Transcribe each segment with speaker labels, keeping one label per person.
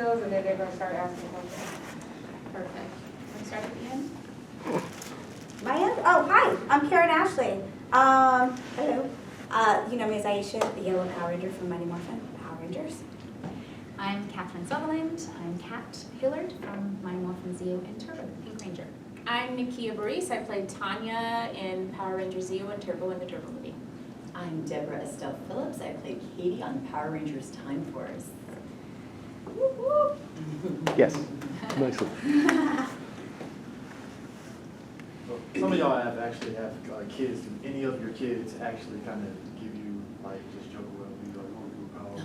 Speaker 1: those, and then they're gonna start asking questions.
Speaker 2: Perfect. Let's start at the end.
Speaker 3: My end? Oh, hi, I'm Karen Ashley. Hello. You know me as Aisha, the yellow Power Ranger from Mighty Morphin Power Rangers.
Speaker 2: I'm Catherine Sutherland. I'm Kat Hillard from Mighty Morphin Zeo and Turbo Pink Ranger.
Speaker 4: I'm Nakia Baris. I played Tanya in Power Rangers Zeo and Turbo in the Turbo movie.
Speaker 5: I'm Deborah Estelle Phillips. I played Katie on Power Rangers Time Force.
Speaker 6: Yes. Nice one.
Speaker 7: Well, some of y'all actually have kids. Do any of your kids actually kind of give you, like, just joke around with you, like, oh, you're a Power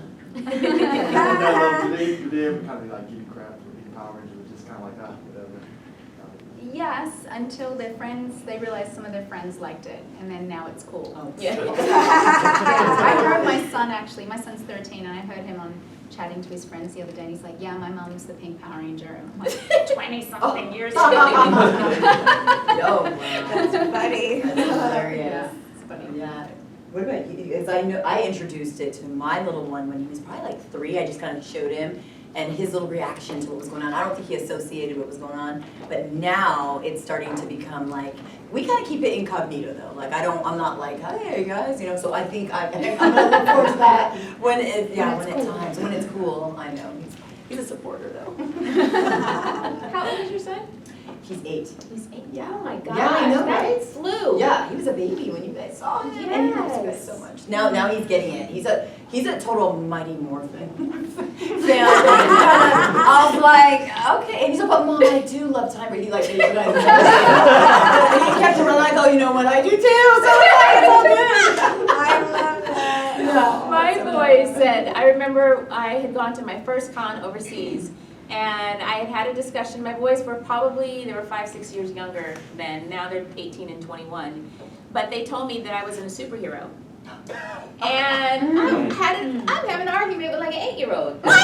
Speaker 7: Ranger? Do they ever kind of like give you crap for being Power Ranger, or just kind of like, whatever?
Speaker 2: Yes, until their friends, they realized some of their friends liked it, and then now it's cool.
Speaker 5: Oh,
Speaker 4: Yeah.
Speaker 2: I heard my son actually, my son's 13, and I heard him on chatting to his friends the other day, and he's like, yeah, my mom's the Pink Power Ranger. And I'm like, 20-something years ago.
Speaker 5: Yo, wow.
Speaker 3: That's funny.
Speaker 5: That's hilarious.
Speaker 2: Yeah, it's funny.
Speaker 5: Yeah. What about you? Because I know I introduced it to my little one when he was probably like 3. I just kind of showed him, and his little reaction to what was going on. I don't think he associated what was going on, but now it's starting to become like, we kind of keep it incognito though. Like I'm not like, hey guys, you know. So I think I'm gonna look forward to that when it's cool. I know he's a supporter though.
Speaker 4: How old is your son?
Speaker 5: He's 8.
Speaker 4: He's 8.
Speaker 5: Yeah.
Speaker 4: Oh my gosh.
Speaker 5: Yeah, I know,
Speaker 4: that
Speaker 5: right?
Speaker 4: flew.
Speaker 5: Yeah, he was a baby when you guys saw him, and he loves you guys so much. Now he's getting it. He's a total Mighty Morphin fan. I was like, okay, and he's like, but Mom, I do love Time Ranger. He like, he kept running like, oh, you know what, I do too. So it's all good.
Speaker 3: I love that.
Speaker 5: Yeah.
Speaker 4: My boy said, I remember I had gone to my first con overseas, and I had a discussion. My boys were they were 5-6 years younger then. Now they're 18 and 21. But they told me that I wasn't a superhero. And I'm having an argument with like an 8-year-old. What? I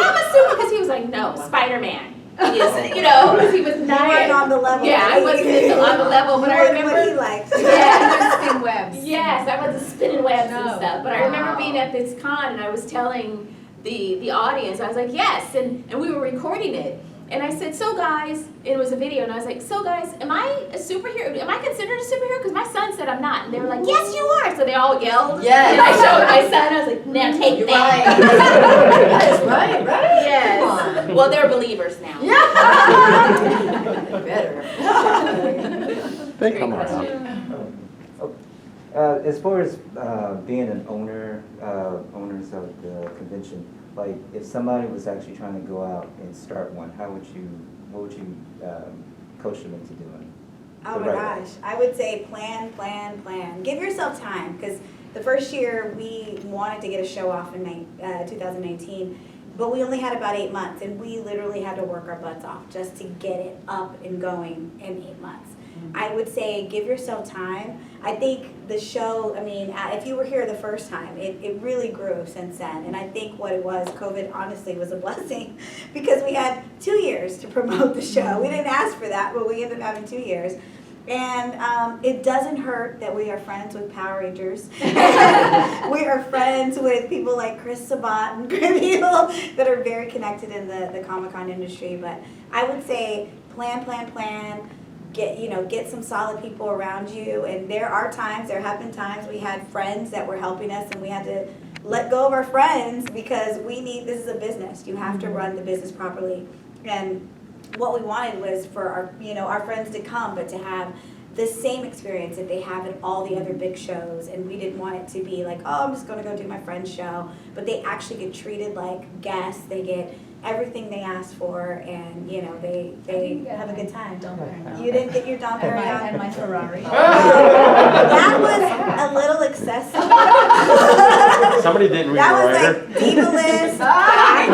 Speaker 4: am a super, because he was like, no, Spider-Man. Is, you know, because he was 9.
Speaker 3: You weren't on the level.
Speaker 4: Yeah, I wasn't on the level, but I remember.
Speaker 3: What he likes.
Speaker 4: Yeah.
Speaker 2: Spin webs.
Speaker 4: Yes, I wasn't spinning webs and
Speaker 2: No.
Speaker 4: stuff. But I remember being at this con, and I was telling the audience, I was like, yes, and we were recording it. And I said, so guys, it was a video, and I was like, so guys, am I a superhero? Am I considered a superhero? Because my son said I'm not. And they were like, yes, you are. So they all yelled.
Speaker 5: Yes.
Speaker 4: And I showed my son, I was like, now take
Speaker 5: You're
Speaker 4: that.
Speaker 5: right. That is right.
Speaker 4: Yes.
Speaker 5: Come on.
Speaker 4: Well, they're believers now.
Speaker 5: Yeah. Better.
Speaker 6: They come around.
Speaker 8: As far as being an owners of the convention, like if somebody was actually trying to go out and start one, what would you coach them into doing?
Speaker 3: Oh my gosh, I would say plan. Give yourself time, because the first year we wanted to get a show off in 2019, but we only had about 8 months, and we literally had to work our butts off just to get it up and going in 8 months. I would say give yourself time. I think the show, I mean, if you were here the first time, it really grew since then. And I think what it was, COVID honestly was a blessing, because we had 2 years to promote the show. We didn't ask for that, but we ended up having 2 years. And it doesn't hurt that we are friends with Power Rangers. We are friends with people like Chris Sabat and people that are very connected in the Comic-Con industry. But I would say plan. Get some solid people around you. And there have been times we had friends that were helping us, and we had to let go of our friends, because this is a business. You have to run the business properly. And what we wanted was for our friends to come, but to have the same experience that they have at all the other big shows. And we didn't want it to be like, oh, I'm just going to go do my friend's show. But they actually get treated like guests. They get everything they asked for, and they have a good time. You didn't get your Dom Perignon?
Speaker 2: And my Ferrari.
Speaker 3: That was a little excessive.
Speaker 6: Somebody didn't read
Speaker 3: That
Speaker 6: the
Speaker 3: was
Speaker 6: writer.
Speaker 3: like diva list.
Speaker 2: I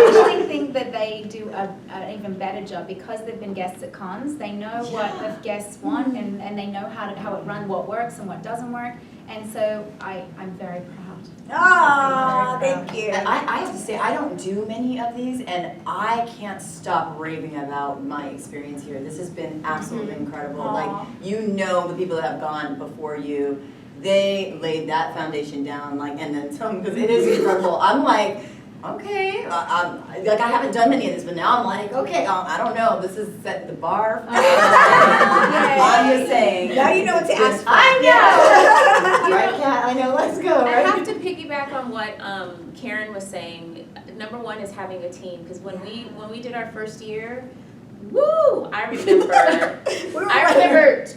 Speaker 2: actually think that they do an even better job, because they've been guests at cons. They know what the guests want, and they know how it runs, what works and what doesn't work. And so I'm very proud.
Speaker 3: Oh, thank you.
Speaker 5: And I have to say, I don't do many of these, and I can't stop raving about my experience here. This has been absolutely incredible.
Speaker 3: Aww.
Speaker 5: Like, the people that have gone before you, they laid that foundation down, and then some, because it is incredible. I'm like, okay, like I haven't done many of this, but now I'm like, okay, I don't know, this is setting the bar. I'm just saying.
Speaker 3: Now you know what to ask for.
Speaker 5: I know. Right, Kat, I know, let's go,
Speaker 4: I
Speaker 5: right?
Speaker 4: have to piggyback on what Karen was saying. Number one is having a team, because when we did our first year, woo, I remember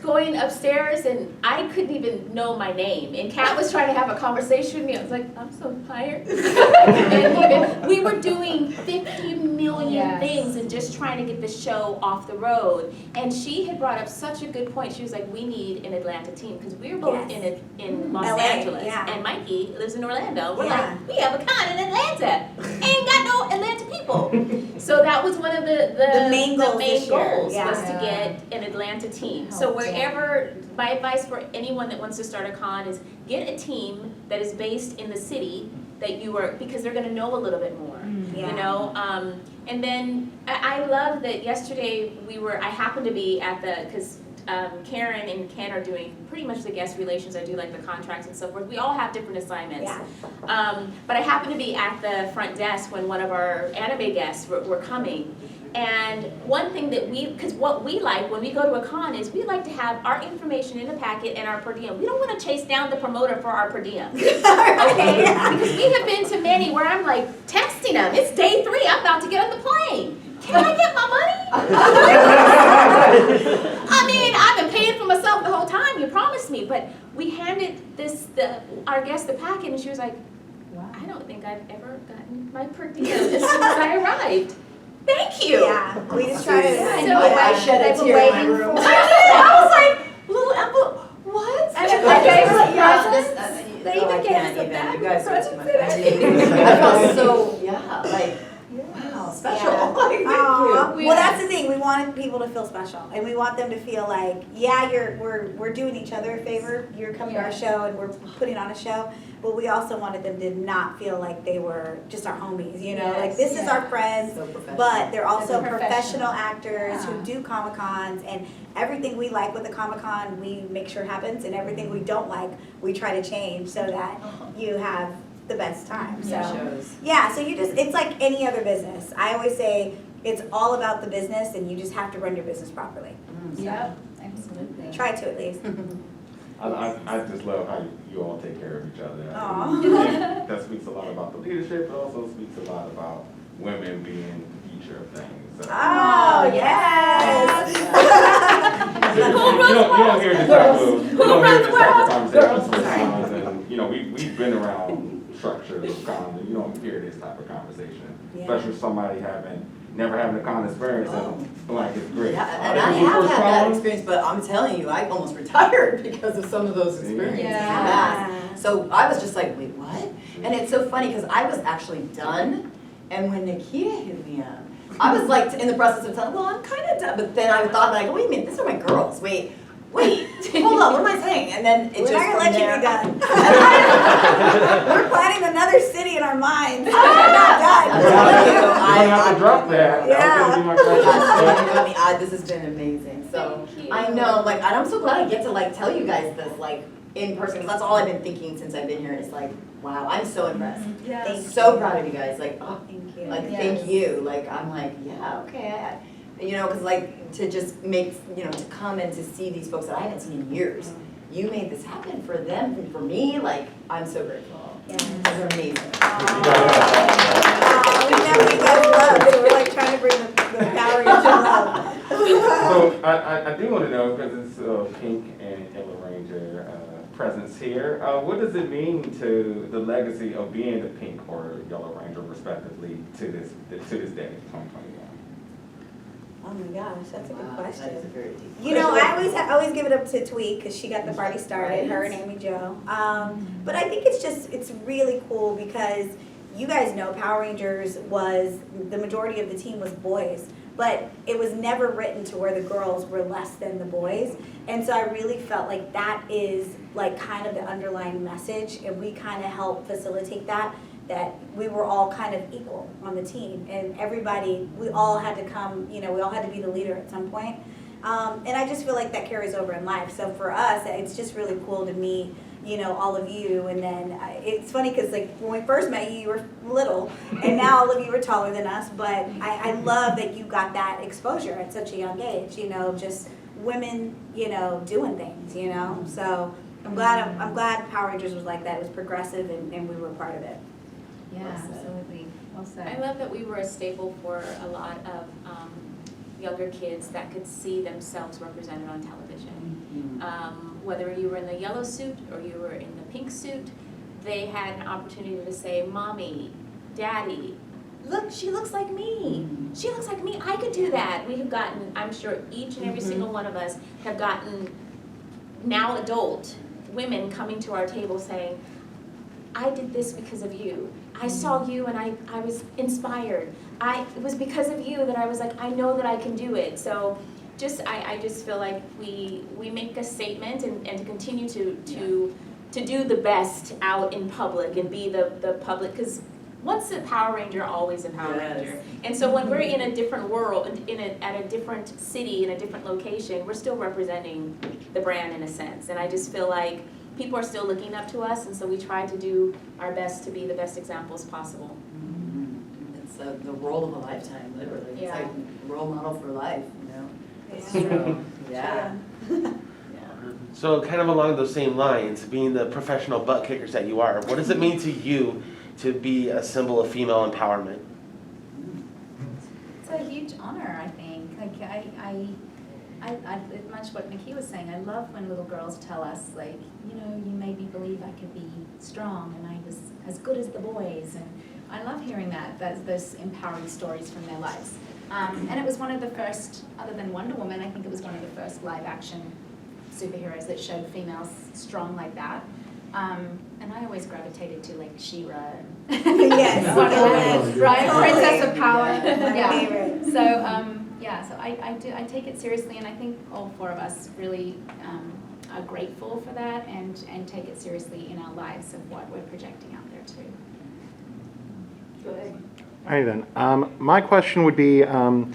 Speaker 4: going upstairs and I couldn't even know my name. And Kat was trying to have a conversation with me. I was like, I'm so tired. And we were doing 50 million
Speaker 2: Yes.
Speaker 4: things and just trying to get the show off the road. And she had brought up such a good point. She was like, we need an Atlanta team, because we were both
Speaker 3: Yes.
Speaker 4: in Los
Speaker 3: LA,
Speaker 4: Angeles.
Speaker 3: yeah.
Speaker 4: And Mikey lives in Orlando. We're
Speaker 3: Yeah.
Speaker 4: like, we have a con in Atlanta. Ain't got no Atlanta people. So that was one of the
Speaker 3: main goals this year,
Speaker 4: goals
Speaker 3: yeah.
Speaker 4: was to get an Atlanta team. So
Speaker 2: Oh,
Speaker 4: wherever, my advice for anyone that wants to start a con is get a team that is based in the city that you are, because they're gonna know a little bit more,
Speaker 3: Yeah.
Speaker 4: you know? And then I love that yesterday I happened to be at because Karen and Ken are doing pretty much the guest relations. I do like the contracts and so forth. We all have different assignments.
Speaker 3: Yeah.
Speaker 4: But I happened to be at the front desk when one of our anime guests were coming. And one thing that because what we like when we go to a con is we like to have our information in a packet and our per diem. We don't want to chase down the promoter for our per diem. Okay?
Speaker 3: Yeah.
Speaker 4: Because we have been to many where I'm like texting them, it's day 3, I'm about to get on the plane. Can I get my money? I mean, I've been paying for myself the whole time, you promised me. But we handed our guest the packet and she was like, I don't think I've ever gotten my per diem as soon as I arrived. Thank you.
Speaker 3: Yeah, we just try to.
Speaker 4: So
Speaker 5: I shed a
Speaker 2: they were
Speaker 5: tear in my
Speaker 2: waiting
Speaker 5: room.
Speaker 2: for-
Speaker 4: I was like, little envelope, what?
Speaker 2: And they gave us
Speaker 5: Yeah,
Speaker 2: presents.
Speaker 4: They
Speaker 5: oh,
Speaker 4: even
Speaker 5: I
Speaker 4: gave
Speaker 5: can't
Speaker 4: us a
Speaker 5: even.
Speaker 4: bag
Speaker 5: You
Speaker 4: of
Speaker 5: guys are too
Speaker 4: presents
Speaker 5: much. I felt so, yeah, like, wow, special.
Speaker 3: Yeah.
Speaker 5: Like, thank
Speaker 3: Aw.
Speaker 5: you.
Speaker 3: Well, that's the thing. We want people to feel special, and we want them to feel like, yeah, we're doing each other a favor. You're coming to our show, and we're putting on a show. But we also wanted them to not feel like they were just our homies. You know, like this is our friends,
Speaker 5: So professional.
Speaker 3: but they're also
Speaker 2: They're
Speaker 3: professional
Speaker 2: professional.
Speaker 3: actors who
Speaker 2: Yeah.
Speaker 3: do Comic-Cons, and everything we like with the Comic-Con, we make sure happens, and everything we don't like, we try to change so that you have the best time. So.
Speaker 5: Shows.
Speaker 3: Yeah, so it's like any other business. I always say it's all about the business and you just have to run your business properly.
Speaker 2: Yep, absolutely.
Speaker 3: Try to at least.
Speaker 9: I just love how you all take care of each other.
Speaker 3: Aw.
Speaker 9: I think that speaks a lot about the leadership, but also speaks a lot about women being the future of things. So,
Speaker 3: Oh, yes.
Speaker 9: you don't hear this type of conversations with cons, and we've been around structures of cons, and you don't hear this type of conversation,
Speaker 3: Yeah.
Speaker 9: especially with somebody never having a con experience, and like it's great.
Speaker 5: Yeah, and I have had that experience, but I'm telling you, I almost retired because of some of those experiences.
Speaker 2: Yeah.
Speaker 5: So I was just like, wait, what? And it's so funny because I was actually done, and when Nakia hit me up, I was like in the process of telling, well, I'm kind of done, but then I thought, like, wait a minute, these are my girls. Wait, hold on, what am I saying? And then it
Speaker 3: We're
Speaker 5: just
Speaker 3: not gonna let you
Speaker 5: there-
Speaker 3: be done. We're planning another city in our minds. We're not
Speaker 5: I'm
Speaker 3: done.
Speaker 5: telling you,
Speaker 9: I have to drop that.
Speaker 3: Yeah.
Speaker 9: That was gonna be my question.
Speaker 5: This has been amazing. So
Speaker 4: Thank you.
Speaker 5: I know, like, and I'm so glad I get to like tell you guys this like in person, because that's all I've been thinking since I've been here. It's like, wow, I'm so impressed.
Speaker 3: Thank
Speaker 5: So proud of you guys. Like, oh,
Speaker 3: Thank you.
Speaker 5: like
Speaker 2: Yes.
Speaker 5: thank you. Like I'm like, yeah, okay. Because like to just make, to come and to see these folks that I haven't seen in years. You made this happen for them and for me. Like I'm so grateful.
Speaker 3: Yeah.
Speaker 5: They're amazing.
Speaker 3: We never you guys love, so we're like trying to bring the Power Ranger love.
Speaker 9: So I do want to know, because it's Pink and Yellow Ranger presence here, what does it mean to the legacy of being the Pink or Yellow Ranger respectively to this day, 2021?
Speaker 3: Oh my gosh, that's a good
Speaker 5: Wow,
Speaker 3: question.
Speaker 5: that is a very deep
Speaker 3: You know,
Speaker 5: question.
Speaker 3: I always give it up to Tweet because she got the party started, her and Amy Jo. But I think it's really cool because you guys know Power Rangers was, the majority of the team was boys, but it was never written to where the girls were less than the boys. And so I really felt like that is like kind of the underlying message, and we kind of helped facilitate that we were all kind of equal on the team, and everybody, we all had to come, we all had to be the leader at some point. And I just feel like that carries over in life. So for us, it's just really cool to meet you know, all of you, and then it's funny because like when we first met you, you were little, and now all of you are taller than us, but I love that you got that exposure at such a young age, you know, just women, you know, doing things, you know, so I'm glad Power Rangers was like that. It was progressive, and we were part of it.
Speaker 2: Yeah, absolutely. Well said.
Speaker 4: I love that we were a staple for a lot of younger kids that could see themselves represented on television. Whether you were in the yellow suit or you were in the pink suit, they had an opportunity to say, Mommy, Daddy, look, she looks like me. She looks like me. I could do that. We have gotten, I'm sure each and every single one of us have gotten now adult women coming to our table saying, I did this because of you. I saw you and I was inspired. It was because of you that I was like, I know that I can do it. So I just feel like we make a statement and to continue to do the best out in public and be the public, because once a Power Ranger, always a Power Ranger. And so when we're in a different world, at a different city, in a different location, we're still representing the brand in a sense. And I just feel like people are still looking up to us, and so we try to do our best to be the best examples possible.
Speaker 5: It's the role of a lifetime, literally. It's
Speaker 4: Yeah.
Speaker 5: like a role model for life, you know?
Speaker 3: It's
Speaker 5: true. Yeah.
Speaker 6: So kind of along those same lines, being the professional butt kickers that you are, what does it mean to you to be a symbol of female empowerment?
Speaker 2: It's a huge honor, I think. Like I much what Nikki was saying, I love when little girls tell us, like, you know, you made me believe I could be strong and I was as good as the boys. And I love hearing those empowering stories from their lives. And it was one of the first, other than Wonder Woman, I think it was one of the first live action superheroes that showed females strong like that. And I always gravitated to like She-Ra and
Speaker 3: Yes.
Speaker 2: Wonder Woman, right?
Speaker 3: Totally.
Speaker 2: Princess of Power.
Speaker 3: My
Speaker 2: Yeah.
Speaker 3: favorite.
Speaker 2: So I take it seriously, and I think all four of us really are grateful for that and take it seriously in our lives of what we're projecting out there too.
Speaker 3: Good.
Speaker 10: All right then. My question would be, well,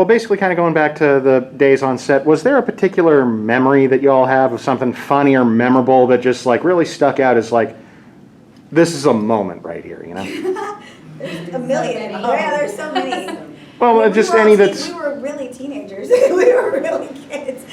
Speaker 10: basically kind of going back to the days on set, was there a particular memory that you all have of something funny or memorable that just like really stuck out as like, this is a moment right here, you know?
Speaker 3: There's a million. Yeah, there's so many.
Speaker 10: Well, just any that's...
Speaker 3: We were really teenagers. We were really kids.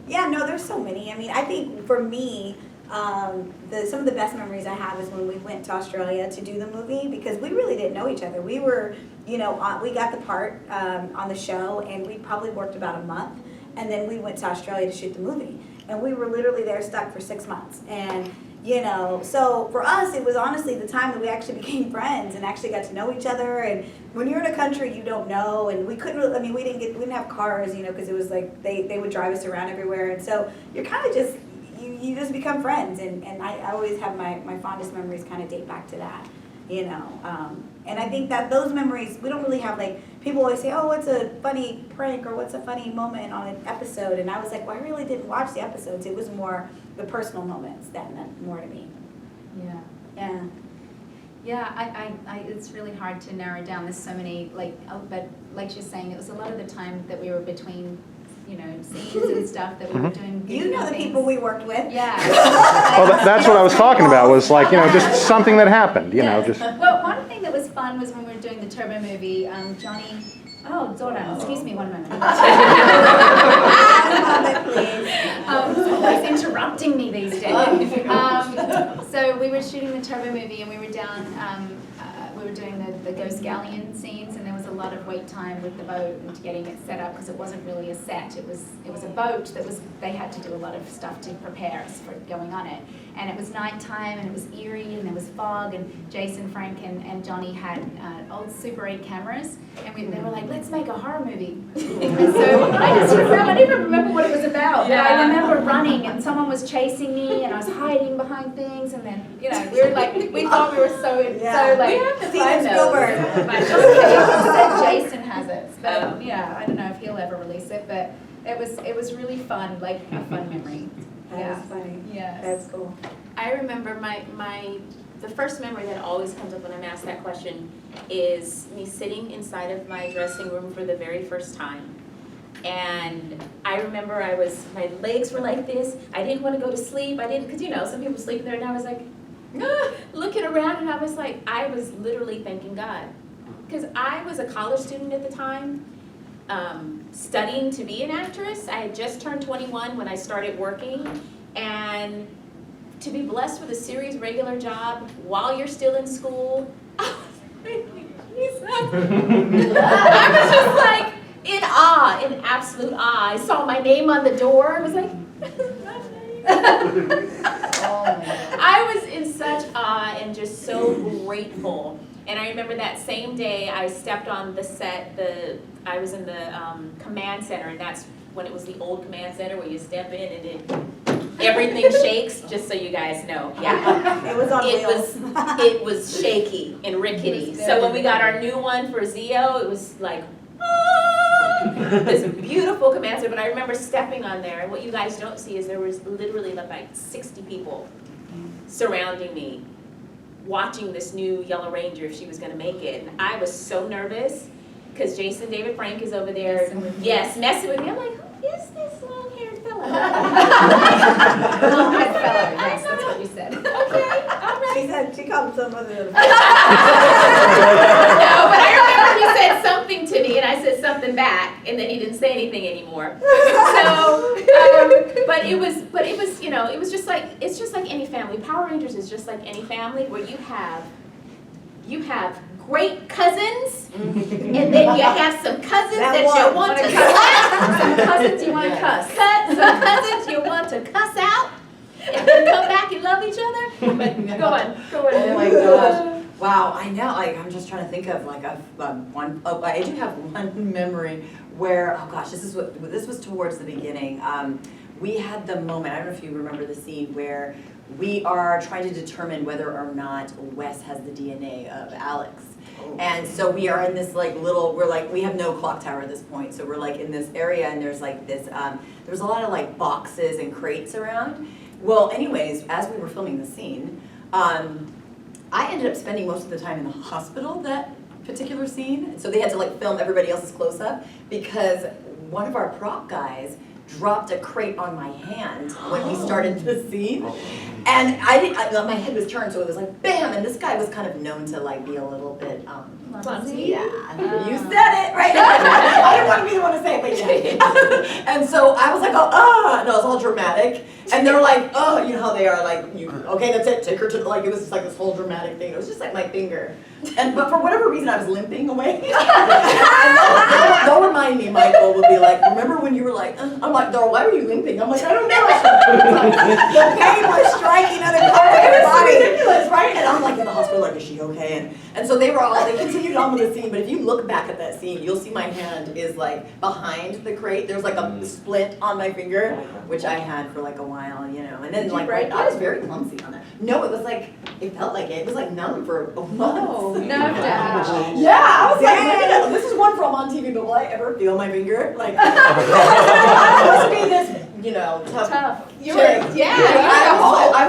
Speaker 3: Yeah, no, there's so many. I mean, I think for me, some of the best memories I have is when we went to Australia to do the movie, because we really didn't know each other. We were, you know, we got the part on the show, and we probably worked about a month, and then we went to Australia to shoot the movie. And we were literally there stuck for 6 months. And you know, so for us, it was honestly the time that we actually became friends and actually got to know each other. And when you're in a country you don't know, and we couldn't really, I mean, we didn't have cars, you know, because it was like they would drive us around everywhere. And so you're kind of just, you just become friends. And I always have my fondest memories kind of date back to that, you know. And I think that those memories, we don't really have, like, people always say, oh, what's a funny prank or what's a funny moment on an episode? And I was like, well, I really didn't watch the episodes. It was more the personal moments that meant more to me.
Speaker 2: Yeah.
Speaker 3: Yeah.
Speaker 2: Yeah, it's really hard to narrow down. There's so many, like, but like you're saying, it was a lot of the time that we were between, you know, scenes and stuff that we were doing.
Speaker 3: You know the
Speaker 2: things.
Speaker 3: people we worked with.
Speaker 2: Yeah.
Speaker 10: Well, that's what I was talking about, was like, you know, just something that happened, you know, just...
Speaker 2: Well, one thing that was fun was when we were doing the Turbo movie, Johnny, oh, Zoran, excuse me one moment. He's interrupting me these days. So we were shooting the Turbo movie, and we were down, we were doing the Ghost Galleon scenes, and there was a lot of wait time with the boat and getting it set up, because it wasn't really a set. It was a boat that they had to do a lot of stuff to prepare us for going on it. And it was nighttime, and it was eerie, and there was fog, and Jason, Frank, and Johnny had old Super 8 cameras, and they were like, let's make a horror movie. And so I didn't even remember what it was about, but I remember running, and someone was chasing me, and I was hiding behind things, and then, you know, we thought we were so like,
Speaker 3: Steven Spielberg.
Speaker 2: but said Jason has it, but yeah, I don't know if he'll ever release it, but it was really fun, like a fun memory.
Speaker 3: That's funny.
Speaker 2: Yes.
Speaker 3: That's cool.
Speaker 4: I remember the first memory that always comes up when I'm asked that question is me sitting inside of my dressing room for the very first time. And I remember my legs were like this. I didn't want to go to sleep. Because some people sleep there, and I was like, looking around, and I was literally thanking God. Because I was a college student at the time, studying to be an actress. I had just turned 21 when I started working, and to be blessed with a series regular job while you're still in school, I was thinking, Jesus. I was just like in awe, in absolute awe. I saw my name on the door. I was like, I was in such awe and just so grateful. And I remember that same day I stepped on the set, I was in the command center, and that's when it was the old command center where you step in and everything shakes, just so you guys know. Yeah.
Speaker 3: It was on wheels.
Speaker 4: It was shaky and rickety. So when we got our new one for Zio, it was like, this beautiful command center. But I remember stepping on there, and what you guys don't see is there was literally like 60 people surrounding me, watching this new Yellow Ranger if she was going to make it. And I was so nervous because Jason David Frank is over there, messing with me. I'm like, who is this long-haired fellow?
Speaker 2: Long-haired fellow, yes, that's what you said.
Speaker 4: Okay, all right.
Speaker 3: She called him some other
Speaker 4: No, but I remember he said something to me, and I said something back, and then he didn't say anything anymore. So, but it was, it was just like, it's just like any family. Power Rangers is just like any family where you have great cousins, and then you have some cousins that you want to slap, some cousins you want to cuss, some cousins you want to cuss out, and then come back and love each other. But go on.
Speaker 5: Oh my gosh. Wow, I know, I'm just trying to think of I do have one memory where, oh gosh, this was towards the beginning. We had the moment, I don't know if you remember the scene where we are trying to determine whether or not Wes has the DNA of Alex. And so we are in this we have no clock tower at this point, so we're like in this area, and there's like this, there's a lot of like boxes and crates around. Well, anyways, as we were filming the scene, I ended up spending most of the time in the hospital that particular scene. So they had to like film everybody else's close-up because one of our prop guys dropped a crate on my hand when we started the scene. And my head was turned, so it was like bam, and this guy was kind of known to like be a little bit
Speaker 4: Clumsy.
Speaker 5: Yeah, you said it, right? I didn't want to be the one to say it, but yeah. And so I was like, no, it was all dramatic. And they were like, oh, you know how they are, like, okay, that's it, take her to, like, it was just like this whole dramatic thing. It was just like my finger. But for whatever reason, I was limping away. And they'll remind me, Michael would be like, remember when you were like, I'm like, Dora, why were you limping? I'm like, I don't know. The pain was striking other parts of your body. It's ridiculous, right? And I'm like in the hospital, like, is she okay? And so they continued on with the scene, but if you look back at that scene, you'll see my hand is like behind the crate. There's like a splint on my finger, which I had for like a while, and then like, I was very clumsy on that. No, it was like, it felt like it was like numb for a month.
Speaker 2: No doubt.
Speaker 5: Yeah, I was like, this is one from on TV, but will I ever feel my finger? Like, I'm supposed to be this, tough.
Speaker 4: You were,
Speaker 5: chick. I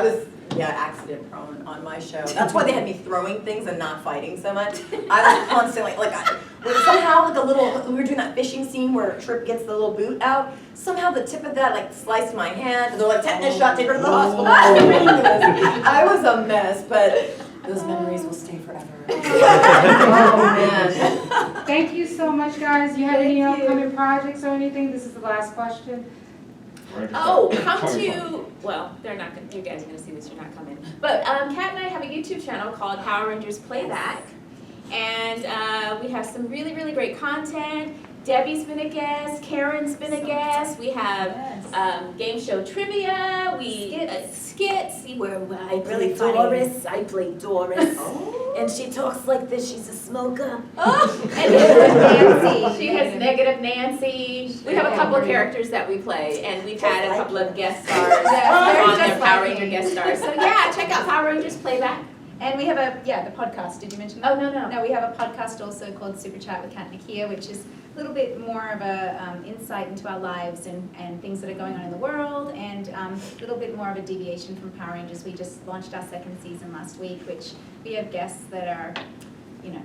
Speaker 5: was accident prone on my show. That's why they had me throwing things and not fighting so much. I was constantly, somehow we were doing that fishing scene where Trip gets the little boot out. Somehow the tip of that like sliced my hand, and they're like, tetanus shot, take her to the hospital. I was a mess, but those memories will stay forever. Oh man.
Speaker 1: Thank you so much, guys. You have any upcoming projects or anything? This is the last question.
Speaker 4: Oh, they're not gonna, you guys are gonna see this, you're not coming. But Kat and I have a YouTube channel called Power Rangers Playback. And we have some really, really great content. Debbie's been a guest, Karen's been a guest. We have game show trivia, skits where I play Doris. I play Doris. And she talks like this, she's a smoker. And Nancy. She has Negative Nancy. We have a couple of characters that we play, and we've had a couple of guest stars on their Power Ranger guest stars. So yeah, check out Power Rangers Playback.
Speaker 2: And we have the podcast. Did you mention that?
Speaker 4: Oh, no.
Speaker 2: No, we have a podcast also called Super Chat with Kat and Nakia, which is a little bit more of a insight into our lives and things that are going on in the world, and a little bit more of a deviation from Power Rangers. We just launched our second season last week, which we have guests that are, you know,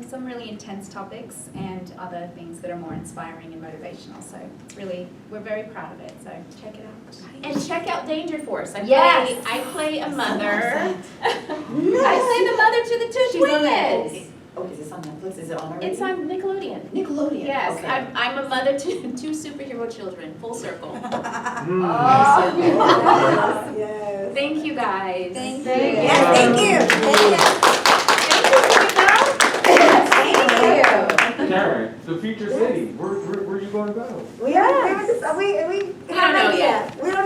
Speaker 2: some really intense topics and other things that are more inspiring and motivational. So it's really, we're very proud of it, so check it out.
Speaker 4: And check out Danger Force.
Speaker 2: Yes.
Speaker 4: I play a mother. I play the mother to the two
Speaker 5: She's on
Speaker 4: twins.
Speaker 5: Oh, is this on Netflix? Is it on already?
Speaker 4: It's on Nickelodeon.
Speaker 5: Nickelodeon.
Speaker 4: Yes,
Speaker 5: Okay.
Speaker 4: I'm a mother to two superhero children, full circle.
Speaker 3: Yes, yes.
Speaker 4: Thank you guys.
Speaker 2: Thank
Speaker 1: Thank
Speaker 2: you.
Speaker 1: you.
Speaker 3: Yes, thank you.
Speaker 2: Thank you.
Speaker 9: Karen, the future city, where you gonna go?
Speaker 3: We are, we have an
Speaker 4: don't know
Speaker 3: idea.
Speaker 4: yet.
Speaker 3: We don't